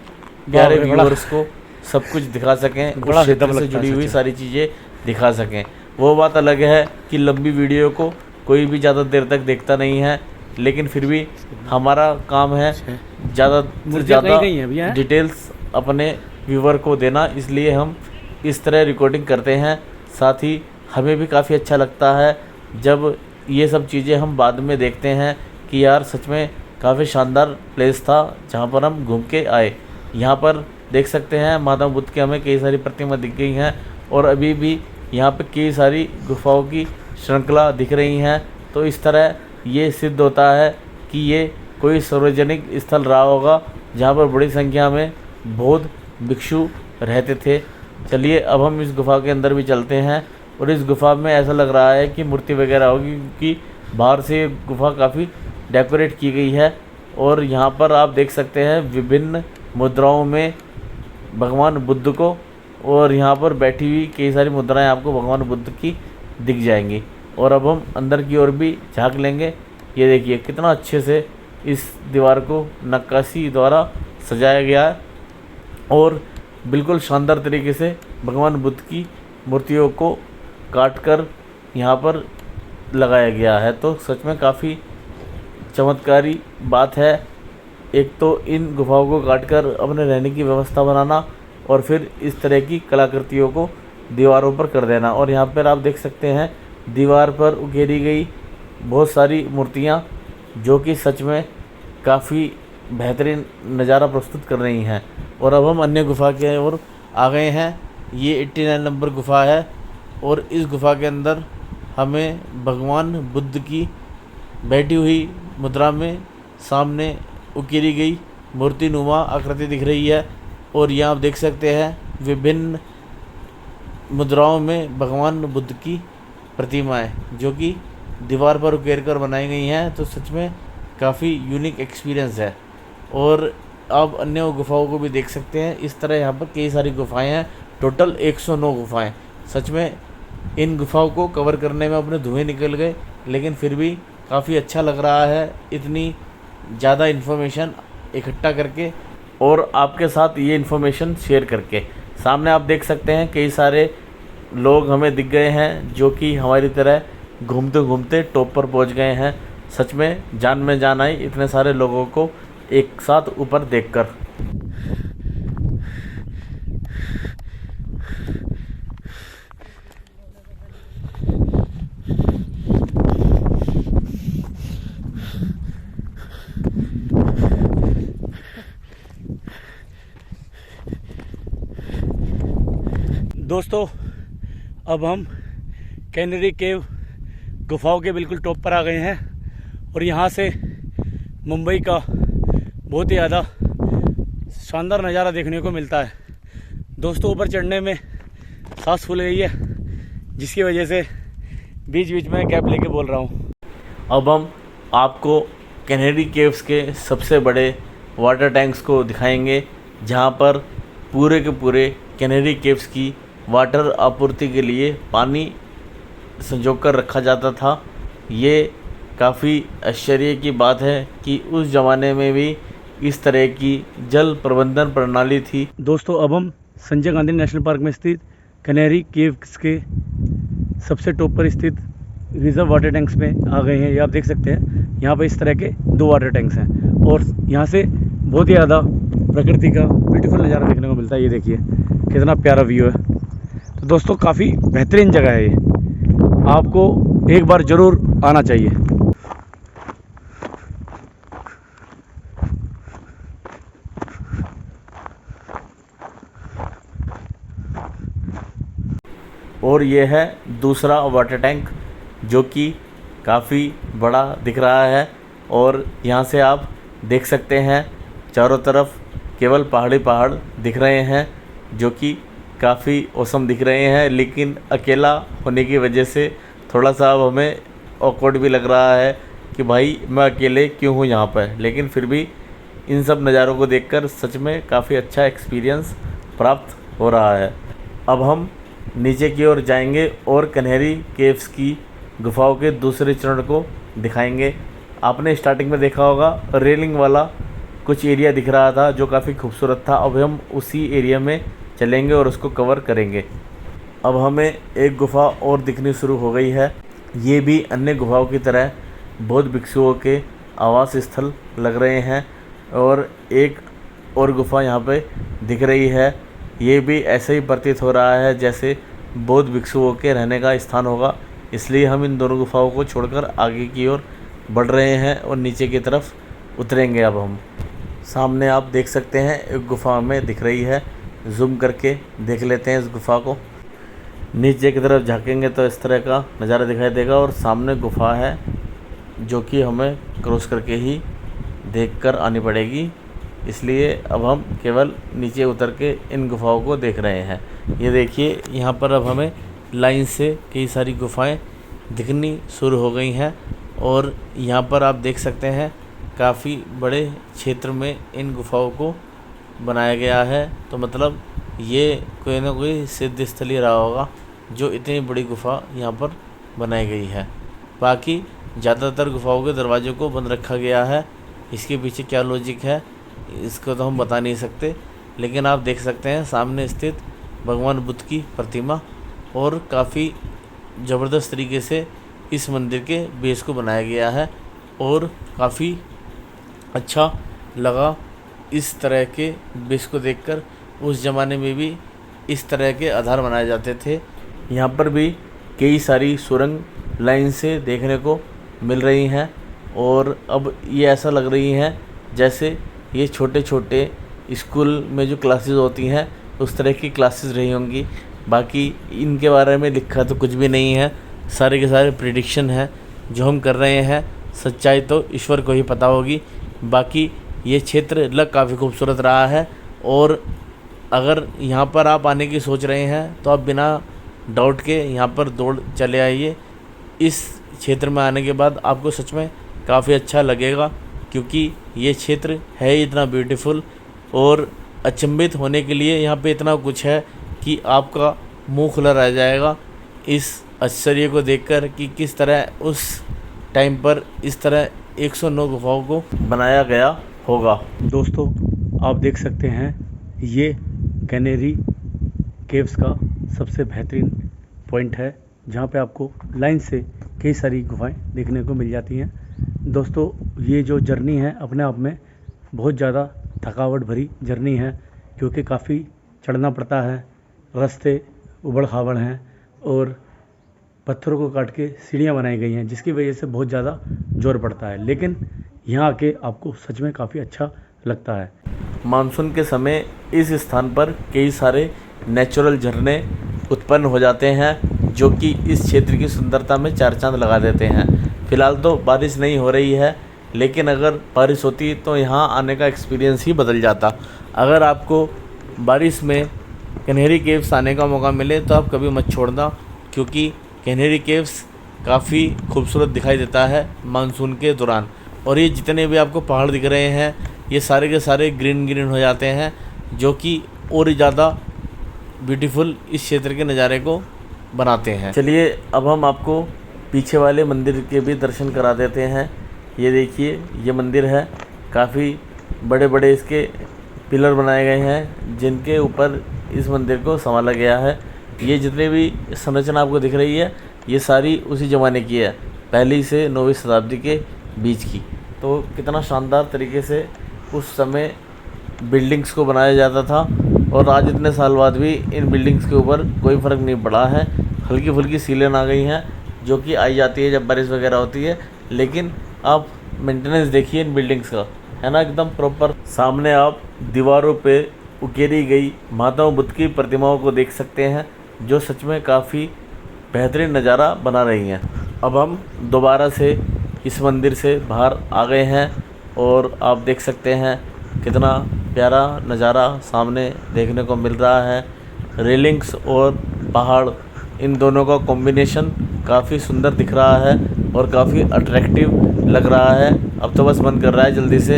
प्यारे व्यूअर्स को सब कुछ दिखा सकें, उस क्षेत्र से जुड़ी हुई सारी चीज़ें दिखा सकें। वो बात अलग है कि लंबी वीडियो को कोई भी ज़्यादा देर तक देखता नहीं है, लेकिन फिर भी हमारा काम है ज़्यादा से ज़्यादा डिटेल्स अपने व्यूवर को देना, इसलिए हम इस तरह रिकॉर्डिंग करते हैं। साथ ही हमें भी काफ़ी अच्छा लगता है जब ये सब चीज़ें हम बाद में देखते हैं कि यार सच में काफ़ी शानदार प्लेस था जहाँ पर हम घूम के आए। यहाँ पर देख सकते हैं महात्मा बुद्ध की हमें कई सारी प्रतिमा दिख गई हैं और अभी भी यहाँ पे कई सारी गुफाओं की श्रृंखला दिख रही हैं। तो इस तरह ये सिद्ध होता है कि ये कोई सार्वजनिक स्थल रहा होगा जहाँ पर बड़ी संख्या में बौद्ध भिक्षु रहते थे। चलिए अब हम इस गुफा के अंदर भी चलते हैं और इस गुफा में ऐसा लग रहा है कि मूर्ति वगैरह होगी, क्योंकि बाहर से गुफा काफ़ी डेकोरेट की गई है और यहाँ पर आप देख सकते हैं विभिन्न मुद्राओं में भगवान बुद्ध को, और यहाँ पर बैठी हुई कई सारी मुद्राएं आपको भगवान बुद्ध की दिख जाएंगी। और अब हम अंदर की ओर भी झांक लेंगे। ये देखिए कितना अच्छे से इस दीवार को नक्काशी द्वारा सजाया गया है और बिल्कुल शानदार तरीके से भगवान बुद्ध की मूर्तियों को काट कर यहाँ पर लगाया गया है। तो सच में काफ़ी चमत्कारी बात है। एक तो इन गुफाओं को काटकर अपने रहने की व्यवस्था बनाना और फिर इस तरह की कलाकृतियों को दीवारों पर कर देना। और यहाँ पर आप देख सकते हैं दीवार पर उकेरी गई बहुत सारी मूर्तियाँ जो कि सच में काफ़ी बेहतरीन नज़ारा प्रस्तुत कर रही हैं। और अब हम अन्य गुफा के ओर आ गए हैं। ये 89 नंबर गुफा है और इस गुफा के अंदर हमें भगवान बुद्ध की बैठी हुई मुद्रा में सामने उकेरी गई मूर्तिनुमा आकृति दिख रही है। और यहाँ आप देख सकते हैं विभिन्न मुद्राओं में भगवान बुद्ध की प्रतिमाएं जो कि दीवार पर उकेर कर बनाई गई हैं। तो सच में काफ़ी यूनिक एक्सपीरियंस है। और आप अन्य गुफाओं को भी देख सकते हैं। इस तरह यहाँ पर कई सारी गुफाएं हैं, टोटल 109 गुफाएं। सच में इन गुफाओं को कवर करने में अपने धुएं निकल गए, लेकिन फिर भी काफ़ी अच्छा लग रहा है इतनी ज़्यादा इन्फॉर्मेशन इकट्ठा करके और आपके साथ ये इन्फॉर्मेशन शेयर करके। सामने आप देख सकते हैं कई सारे लोग हमें दिख गए हैं जो कि हमारी तरह घूमते घूमते टॉप पर पहुंच गए हैं। सच में जान आई इतने सारे लोगों को एक साथ ऊपर देखकर। दोस्तों अब हम कैनरी केव गुफाओं के बिल्कुल टॉप पर आ गए हैं और यहाँ से मुंबई का बहुत ही ज़्यादा शानदार नज़ारा देखने को मिलता है। दोस्तों ऊपर चढ़ने में सांस फूल गई है, जिसकी वजह से बीच बीच में गैप लेके बोल रहा हूँ। अब हम आपको कैनरी केव्स के सबसे बड़े वाटर टैंक्स को दिखाएंगे, जहाँ पर पूरे के पूरे कैनरी केव्स की वाटर आपूर्ति के लिए पानी संजो कर रखा जाता था। ये काफ़ी आश्चर्य की बात है कि उस ज़माने में भी इस तरह की जल प्रबंधन प्रणाली थी। दोस्तों अब हम संजय गांधी नेशनल पार्क में स्थित कैनरी केव्स के सबसे टॉप पर स्थित रिजर्व वाटर टैंक्स में आ गए हैं। ये आप देख सकते हैं यहाँ पर इस तरह के 2 वाटर टैंक्स हैं और यहाँ से बहुत ही ज़्यादा प्रकृति का ब्यूटीफुल नज़ारा देखने को मिलता है। ये देखिए कितना प्यारा व्यू है। तो दोस्तों काफ़ी बेहतरीन जगह है ये, आपको एक बार ज़रूर आना चाहिए। और ये है दूसरा वाटर टैंक जो कि काफ़ी बड़ा दिख रहा है और यहाँ से आप देख सकते हैं चारों तरफ केवल पहाड़ी पहाड़ दिख रहे हैं जो कि काफ़ी औसम दिख रहे हैं, लेकिन अकेला होने की वजह से थोड़ा सा अब हमें ऑकवर्ड भी लग रहा है कि भाई मैं अकेले क्यों हूँ यहाँ पर। लेकिन फिर भी इन सब नज़ारों को देखकर सच में काफ़ी अच्छा एक्सपीरियंस प्राप्त हो रहा है। अब हम नीचे की ओर जाएंगे और कन्हेरी केव्स की गुफाओं के दूसरे चरण को दिखाएंगे। आपने स्टार्टिंग में देखा होगा रेलिंग वाला कुछ एरिया दिख रहा था जो काफ़ी खूबसूरत था। अब हम उसी एरिया में चलेंगे और उसको कवर करेंगे। अब हमें एक गुफ़ा और दिखनी शुरू हो गई है। ये भी अन्य गुफाओं की तरह बौद्ध भिक्षुओं के आवास स्थल लग रहे हैं और एक और गुफ़ा यहाँ पे दिख रही है। ये भी ऐसे ही प्रतीत हो रहा है जैसे बौद्ध भिक्षुओं के रहने का स्थान होगा, इसलिए हम इन दोनों गुफाओं को छोड़कर आगे की ओर बढ़ रहे हैं और नीचे की तरफ उतरेंगे। अब हम सामने आप देख सकते हैं एक गुफा हमें दिख रही है, जूम करके देख लेते हैं इस गुफा को। नीचे की तरफ झाँकेंगे तो इस तरह का नज़ारा दिखाई देगा और सामने गुफा है जो कि हमें क्रॉस करके ही देखकर आनी पड़ेगी, इसलिए अब हम केवल नीचे उतर के इन गुफाओं को देख रहे हैं। ये देखिए यहाँ पर अब हमें लाइन से कई सारी गुफाएं दिखनी शुरू हो गई हैं और यहाँ पर आप देख सकते हैं काफ़ी बड़े क्षेत्र में इन गुफाओं को बनाया गया है। तो मतलब ये कोई ना कोई सिद्ध स्थल ही रहा होगा जो इतनी बड़ी गुफा यहाँ पर बनाई गई है। बाकी ज़्यादातर गुफाओं के दरवाज़ों को बंद रखा गया है। इसके पीछे क्या लॉजिक है इसको तो हम बता नहीं सकते, लेकिन आप देख सकते हैं सामने स्थित भगवान बुद्ध की प्रतिमा और काफ़ी ज़बरदस्त तरीके से इस मंदिर के बेस को बनाया गया है और काफ़ी अच्छा लगा इस तरह के बेस को देखकर। उस ज़माने में भी इस तरह के आधार बनाए जाते थे। यहाँ पर भी कई सारी सुरंग लाइन से देखने को मिल रही हैं और अब ये ऐसा लग रही हैं जैसे ये छोटे छोटे स्कूल में जो क्लासेस होती हैं उस तरह की क्लासेस रही होंगी। बाकी इनके बारे में लिखा तो कुछ भी नहीं है, सारे के सारे प्रिडिक्शन हैं जो हम कर रहे हैं। सच्चाई तो ईश्वर को ही पता होगी। बाकी ये क्षेत्र लग काफ़ी खूबसूरत रहा है और अगर यहाँ पर आप आने की सोच रहे हैं तो आप बिना डाउट के यहाँ पर दौड़ चले आइए। इस क्षेत्र में आने के बाद आपको सच में काफ़ी अच्छा लगेगा क्योंकि ये क्षेत्र है इतना ब्यूटीफुल और अचंभित होने के लिए यहाँ पे इतना कुछ है कि आपका मुंह खुला रह जाएगा इस आश्चर्य को देखकर कि किस तरह उस टाइम पर इस तरह 109 गुफाओं को बनाया गया होगा। दोस्तों आप देख सकते हैं ये कन्हेरी केव्स का सबसे बेहतरीन पॉइंट है जहाँ पे आपको लाइन से कई सारी गुफाएं देखने को मिल जाती हैं। दोस्तों ये जो जर्नी है अपने आप में बहुत ज़्यादा थकावट भरी जर्नी है क्योंकि काफ़ी चढ़ना पड़ता है, रास्ते उबड़ खाबड़ हैं और पत्थरों को काट के सीढ़ियाँ बनाई गई हैं जिसकी वजह से बहुत ज़्यादा जोर पड़ता है, लेकिन यहाँ आके आपको सच में काफ़ी अच्छा लगता है। मानसून के समय इस स्थान पर कई सारे नेचुरल झरने उत्पन्न हो जाते हैं जो कि इस क्षेत्र की सुंदरता में चार चांद लगा देते हैं। फ़िलहाल तो बारिश नहीं हो रही है, लेकिन अगर बारिश होती तो यहाँ आने का एक्सपीरियंस ही बदल जाता। अगर आपको बारिश में कन्हेरी केव्स आने का मौका मिले तो आप कभी मत छोड़ना क्योंकि कन्हेरी केव्स काफ़ी खूबसूरत दिखाई देता है मानसून के दौरान। और ये जितने भी आपको पहाड़ दिख रहे हैं ये सारे के सारे ग्रीन ग्रीन हो जाते हैं जो कि और ही ज़्यादा ब्यूटीफुल इस क्षेत्र के नज़ारे को बनाते हैं। चलिए अब हम आपको पीछे वाले मंदिर के भी दर्शन करा देते हैं। ये देखिए ये मंदिर है, काफ़ी बड़े बड़े इसके पिलर बनाए गए हैं जिनके ऊपर इस मंदिर को संभाला गया है। ये जितने भी संरचना आपको दिख रही है ये सारी उसी ज़माने की है, 1वीं से 9वीं शताब्दी के बीच की। तो कितना शानदार तरीके से उस समय बिल्डिंग्स को बनाया जाता था और आज इतने साल बाद भी इन बिल्डिंग्स के ऊपर कोई फ़र्क नहीं पड़ा है। हल्की फुल्की सीलन आ गई हैं जो कि आई जाती है जब बारिश वगैरह होती है, लेकिन आप मेंटेनेंस देखिए इन बिल्डिंग्स का, है ना, एकदम प्रॉपर। सामने आप दीवारों पे उकेरी गई महात्मा बुद्ध की प्रतिमाओं को देख सकते हैं जो सच में काफ़ी बेहतरीन नज़ारा बना रही हैं। अब हम दोबारा से इस मंदिर से बाहर आ गए हैं और आप देख सकते हैं कितना प्यारा नज़ारा सामने देखने को मिल रहा है। रेलिंग्स और पहाड़ इन दोनों का कॉम्बिनेशन काफ़ी सुंदर दिख रहा है और काफ़ी अट्रैक्टिव लग रहा है। अब तो बस मन कर रहा है जल्दी से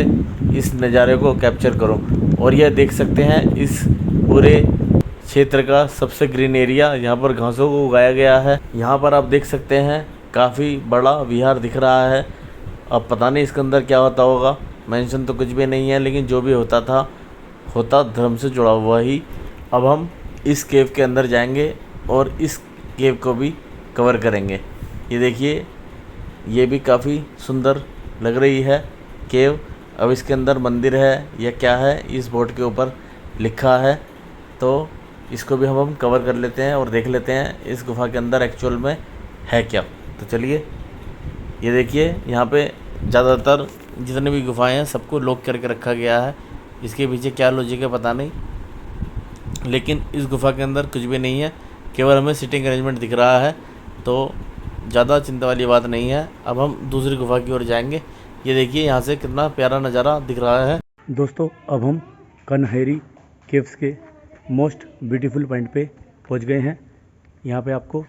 इस नज़ारे को कैप्चर करो। और यह देख सकते हैं इस पूरे क्षेत्र का सबसे ग्रीन एरिया, यहाँ पर घासों को उगाया गया है। यहाँ पर आप देख सकते हैं काफ़ी बड़ा विहार दिख रहा है। अब पता नहीं इसके अंदर क्या होता होगा, मेंशन तो कुछ भी नहीं है, लेकिन जो भी होता धर्म से जुड़ा हुआ ही। अब हम इस केव के अंदर जाएंगे और इस केव को भी कवर करेंगे। ये देखिए, ये भी काफ़ी सुंदर लग रही है केव। अब इसके अंदर मंदिर है या क्या है इस बोर्ड के ऊपर लिखा है, तो इसको भी हम कवर कर लेते हैं और देख लेते हैं इस गुफा के अंदर एक्चुअल में है क्या। तो चलिए, ये देखिए यहाँ पे ज़्यादातर जितने भी गुफाएं हैं सबको लॉक करके रखा गया है। इसके पीछे क्या लॉजिक है पता नहीं, लेकिन इस गुफा के अंदर कुछ भी नहीं है, केवल हमें सिटिंग अरेंजमेंट दिख रहा है, तो ज़्यादा चिंता वाली बात नहीं है। अब हम दूसरी गुफा की ओर जाएंगे। ये देखिए यहाँ से कितना प्यारा नज़ारा दिख रहा है। दोस्तों, अब हम कन्हेरी केव्स के मोस्ट ब्यूटीफुल पॉइंट पे पहुंच गए हैं। यहाँ पे आपको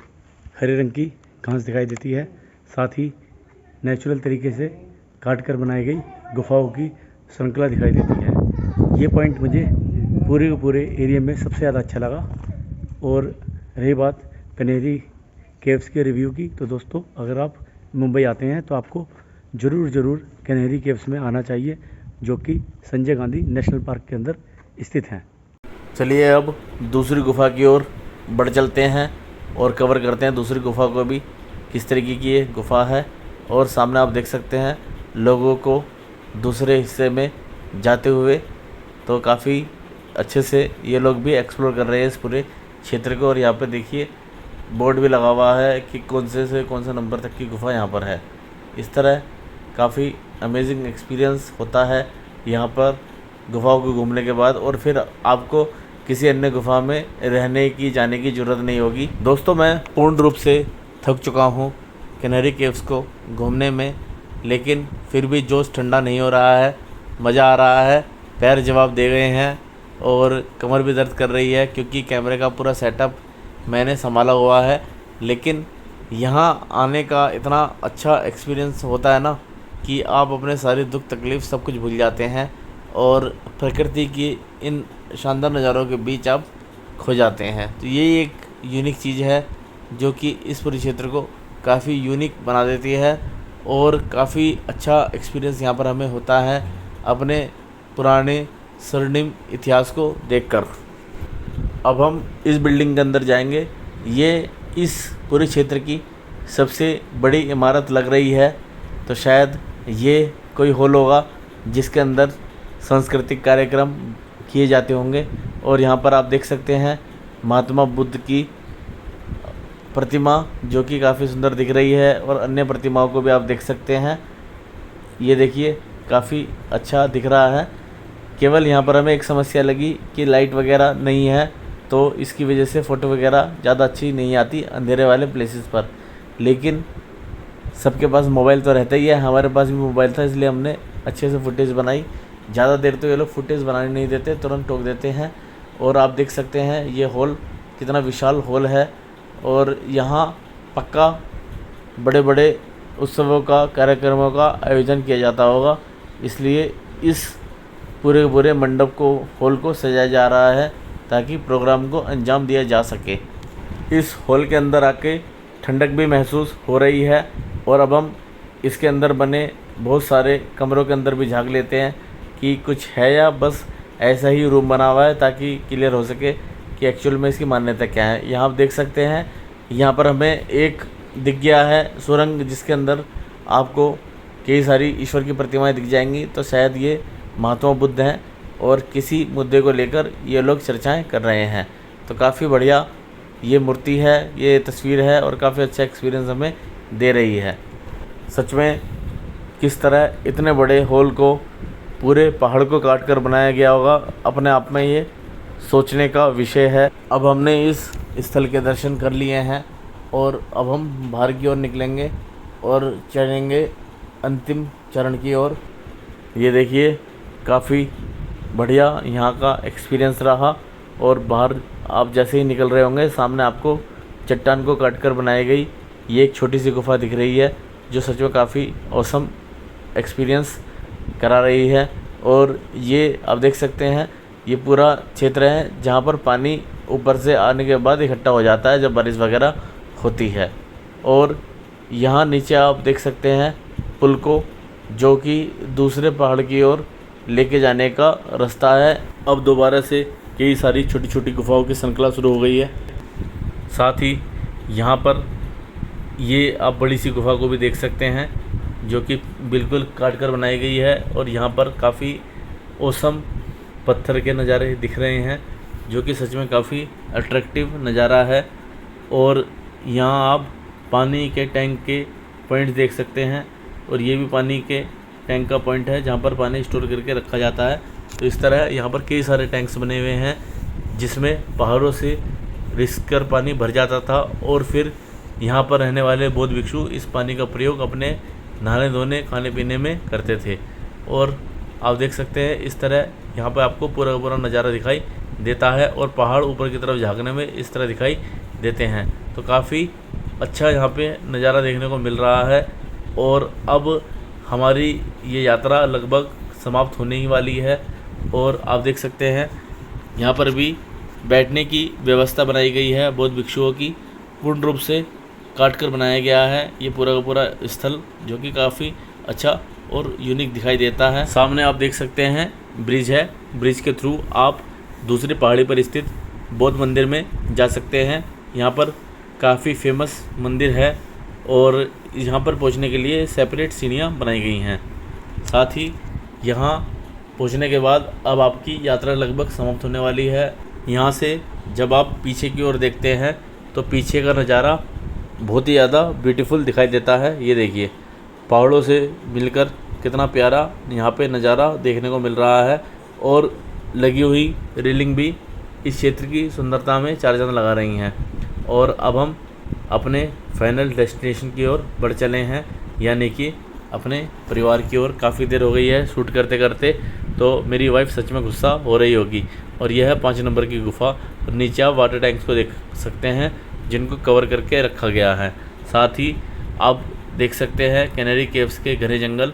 हरे रंग की घास दिखाई देती है, साथ ही नेचुरल तरीके से काट कर बनाई गई गुफाओं की श्रृंखला दिखाई देती है। ये पॉइंट मुझे पूरे के पूरे एरिया में सबसे ज़्यादा अच्छा लगा। और रही बात कन्हेरी केव्स के रिव्यू की, तो दोस्तों अगर आप मुंबई आते हैं तो आपको ज़रूर कन्हेरी केव्स में आना चाहिए, जो कि संजय गांधी नेशनल पार्क के अंदर स्थित हैं। चलिए अब दूसरी गुफा की ओर बढ़ चलते हैं और कवर करते हैं दूसरी गुफा को भी, किस तरीके की ये गुफा है। और सामने आप देख सकते हैं लोगों को दूसरे हिस्से में जाते हुए, तो काफ़ी अच्छे से ये लोग भी एक्सप्लोर कर रहे हैं इस पूरे क्षेत्र को। और यहाँ पे देखिए बोर्ड भी लगा हुआ है कि कौन से कौन से नंबर तक की गुफा यहाँ पर है। इस तरह काफ़ी अमेजिंग एक्सपीरियंस होता है यहाँ पर गुफाओं को घूमने के बाद, और फिर आपको किसी अन्य गुफा में रहने की जाने की ज़रूरत नहीं होगी। दोस्तों, मैं पूर्ण रूप से थक चुका हूँ कन्हेरी केव्स को घूमने में, लेकिन फिर भी जोश ठंडा नहीं हो रहा है, मज़ा आ रहा है। पैर जवाब दे गए हैं और कमर भी दर्द कर रही है क्योंकि कैमरे का पूरा सेटअप मैंने संभाला हुआ है। लेकिन यहाँ आने का इतना अच्छा एक्सपीरियंस होता है ना कि आप अपने सारे दुख तकलीफ़ सब कुछ भूल जाते हैं और प्रकृति की इन शानदार नज़ारों के बीच आप खो जाते हैं। तो ये एक यूनिक चीज़ है जो कि इस पूरे क्षेत्र को काफ़ी यूनिक बना देती है और काफ़ी अच्छा एक्सपीरियंस यहाँ पर हमें होता है अपने पुराने स्वर्णिम इतिहास को देखकर। अब हम इस बिल्डिंग के अंदर जाएंगे। ये इस पूरे क्षेत्र की सबसे बड़ी इमारत लग रही है, तो शायद ये कोई हॉल होगा जिसके अंदर सांस्कृतिक कार्यक्रम किए जाते होंगे। और यहाँ पर आप देख सकते हैं महात्मा बुद्ध की प्रतिमा जो कि काफ़ी सुंदर दिख रही है, और अन्य प्रतिमाओं को भी आप देख सकते हैं। ये देखिए काफ़ी अच्छा दिख रहा है। केवल यहाँ पर हमें एक समस्या लगी कि लाइट वगैरह नहीं है, तो इसकी वजह से फ़ोटो वगैरह ज़्यादा अच्छी नहीं आती अंधेरे वाले प्लेसेस पर। लेकिन सबके पास मोबाइल तो रहता ही है, हमारे पास भी मोबाइल था, इसलिए हमने अच्छे से फुटेज बनाई। ज़्यादा देर तो ये लोग फुटेज बनाने नहीं देते, तुरंत टोक देते हैं। और आप देख सकते हैं ये हॉल कितना विशाल हॉल है, और यहाँ पक्का बड़े बड़े उत्सवों का कार्यक्रमों का आयोजन किया जाता होगा, इसलिए इस पूरे मंडप को हॉल को सजाया जा रहा है ताकि प्रोग्राम को अंजाम दिया जा सके। इस हॉल के अंदर आके ठंडक भी महसूस हो रही है। और अब हम इसके अंदर बने बहुत सारे कमरों के अंदर भी झांक लेते हैं कि कुछ है या बस ऐसा ही रूम बना हुआ है, ताकि क्लियर हो सके कि एक्चुअल में इसकी मान्यता क्या है। यहाँ आप देख सकते हैं, यहाँ पर हमें एक दिख गया है सुरंग, जिसके अंदर आपको कई सारी ईश्वर की प्रतिमाएं दिख जाएंगी, तो शायद ये महात्मा बुद्ध हैं। और किसी मुद्दे को लेकर ये लोग चर्चाएं कर रहे हैं। तो काफ़ी बढ़िया ये मूर्ति है, ये तस्वीर है और काफ़ी अच्छा एक्सपीरियंस हमें दे रही है। सच में किस तरह इतने बड़े हॉल को पूरे पहाड़ को काट कर बनाया गया होगा, अपने आप में ये सोचने का विषय है। अब हमने इस स्थल के दर्शन कर लिए हैं और अब हम बाहर की ओर निकलेंगे और चलेंगे अंतिम चरण की ओर। ये देखिए काफ़ी बढ़िया यहाँ का एक्सपीरियंस रहा। और बाहर आप जैसे ही निकल रहे होंगे सामने आपको चट्टान को काट कर बनाई गई ये एक छोटी सी गुफा दिख रही है, जो सच में काफ़ी औसम एक्सपीरियंस करा रही है। और ये आप देख सकते हैं ये पूरा क्षेत्र है जहाँ पर पानी ऊपर से आने के बाद इकट्ठा हो जाता है जब बारिश वगैरह होती है। और यहाँ नीचे आप देख सकते हैं पुल को, जो कि दूसरे पहाड़ की ओर लेके जाने का रास्ता है। अब दोबारा से कई सारी छोटी छोटी गुफाओं की श्रृंखला शुरू हो गई है। साथ ही यहाँ पर ये आप बड़ी सी गुफा को भी देख सकते हैं, जो कि बिल्कुल काट कर बनाई गई है। और यहाँ पर काफ़ी औसम पत्थर के नज़ारे दिख रहे हैं, जो कि सच में काफ़ी अट्रैक्टिव नज़ारा है। और यहाँ आप पानी के टैंक के पॉइंट देख सकते हैं, और ये भी पानी के टैंक का पॉइंट है जहाँ पर पानी स्टोर करके रखा जाता है। तो इस तरह यहाँ पर कई सारे टैंक्स बने हुए हैं, जिसमें पहाड़ों से रिस्क कर पानी भर जाता था और फिर यहाँ पर रहने वाले बौद्ध भिक्षु इस पानी का प्रयोग अपने नहाने धोने खाने पीने में करते थे। और आप देख सकते हैं इस तरह यहाँ पर आपको पूरा का पूरा नज़ारा दिखाई देता है और पहाड़ ऊपर की तरफ झांकने में इस तरह दिखाई देते हैं। तो काफ़ी अच्छा यहाँ पे नज़ारा देखने को मिल रहा है। और अब हमारी ये यात्रा लगभग समाप्त होने ही वाली है। और आप देख सकते हैं यहाँ पर भी बैठने की व्यवस्था बनाई गई है बौद्ध भिक्षुओं की, पूर्ण रूप से काट कर बनाया गया है ये पूरा का पूरा स्थल, जो कि काफ़ी अच्छा और यूनिक दिखाई देता है। सामने आप देख सकते हैं ब्रिज है, ब्रिज के थ्रू आप दूसरी पहाड़ी पर स्थित बौद्ध मंदिर में जा सकते हैं। यहाँ पर काफ़ी फेमस मंदिर है और यहाँ पर पहुँचने के लिए सेपरेट सीढ़ियाँ बनाई गई हैं। साथ ही यहाँ पहुँचने के बाद अब आपकी यात्रा लगभग समाप्त होने वाली है। यहाँ से जब आप पीछे की ओर देखते हैं तो पीछे का नज़ारा बहुत ही ज़्यादा ब्यूटीफुल दिखाई देता है। ये देखिए पहाड़ों से मिलकर कितना प्यारा यहाँ पे नज़ारा देखने को मिल रहा है। और लगी हुई रेलिंग भी इस क्षेत्र की सुंदरता में चार चांद लगा रही हैं। और अब हम अपने फाइनल डेस्टिनेशन की ओर बढ़ चले हैं, यानी कि अपने परिवार की ओर। काफ़ी देर हो गई है शूट करते करते, तो मेरी वाइफ सच में गुस्सा हो रही होगी। और यह है 5 नंबर की गुफा। और नीचे आप वाटर टैंक्स को देख सकते हैं जिनको कवर करके रखा गया है। साथ ही आप देख सकते हैं कैनरी केव्स के घने जंगल,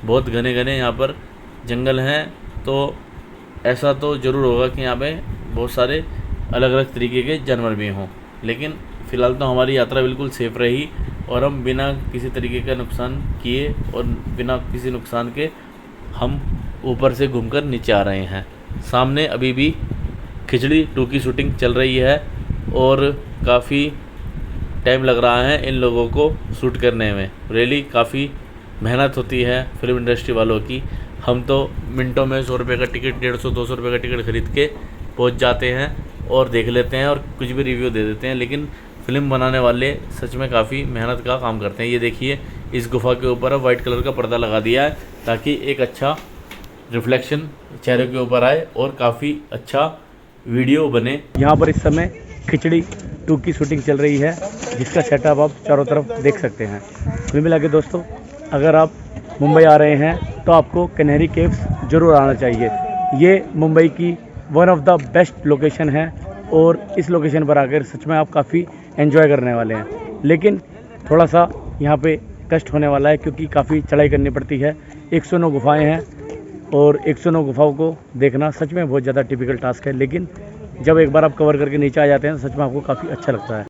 बहुत घने घने यहाँ पर जंगल हैं। तो ऐसा तो ज़रूर होगा कि यहाँ पे बहुत सारे अलग अलग तरीके के जानवर भी हों, लेकिन फ़िलहाल तो हमारी यात्रा बिल्कुल सेफ़ रही और हम बिना किसी तरीके का नुकसान किए और बिना किसी नुकसान के हम ऊपर से घूमकर नीचे आ रहे हैं। सामने अभी भी खिचड़ी 2 की शूटिंग चल रही है और काफ़ी टाइम लग रहा है इन लोगों को शूट करने में। रियली काफ़ी मेहनत होती है फिल्म इंडस्ट्री वालों की। हम तो मिनटों में 100 रुपये का टिकट, 150-200 रुपये का टिकट खरीद के पहुंच जाते हैं और देख लेते हैं और कुछ भी रिव्यू दे देते हैं, लेकिन फ़िल्म बनाने वाले सच में काफ़ी मेहनत का काम करते हैं। ये देखिए इस गुफा के ऊपर अब वाइट कलर का पर्दा लगा दिया है ताकि एक अच्छा रिफ्लेक्शन चेहरे के ऊपर आए और काफ़ी अच्छा वीडियो बने। यहाँ पर इस समय खिचड़ी 2 की शूटिंग चल रही है, जिसका सेटअप आप चारों तरफ देख सकते हैं। कुल मिला के दोस्तों, अगर आप मुंबई आ रहे हैं तो आपको कैनरी केव्स ज़रूर आना चाहिए। ये मुंबई की one of the best location है और इस लोकेशन पर आकर सच में आप काफ़ी एंजॉय करने वाले हैं। लेकिन थोड़ा सा यहाँ पे कष्ट होने वाला है क्योंकि काफ़ी चढ़ाई करनी पड़ती है। 109 गुफाएँ हैं और 109 गुफाओं को देखना सच में बहुत ज़्यादा टिपिकल टास्क है, लेकिन जब एक बार आप कवर करके नीचे आ जाते हैं तो सच में आपको काफ़ी अच्छा लगता है।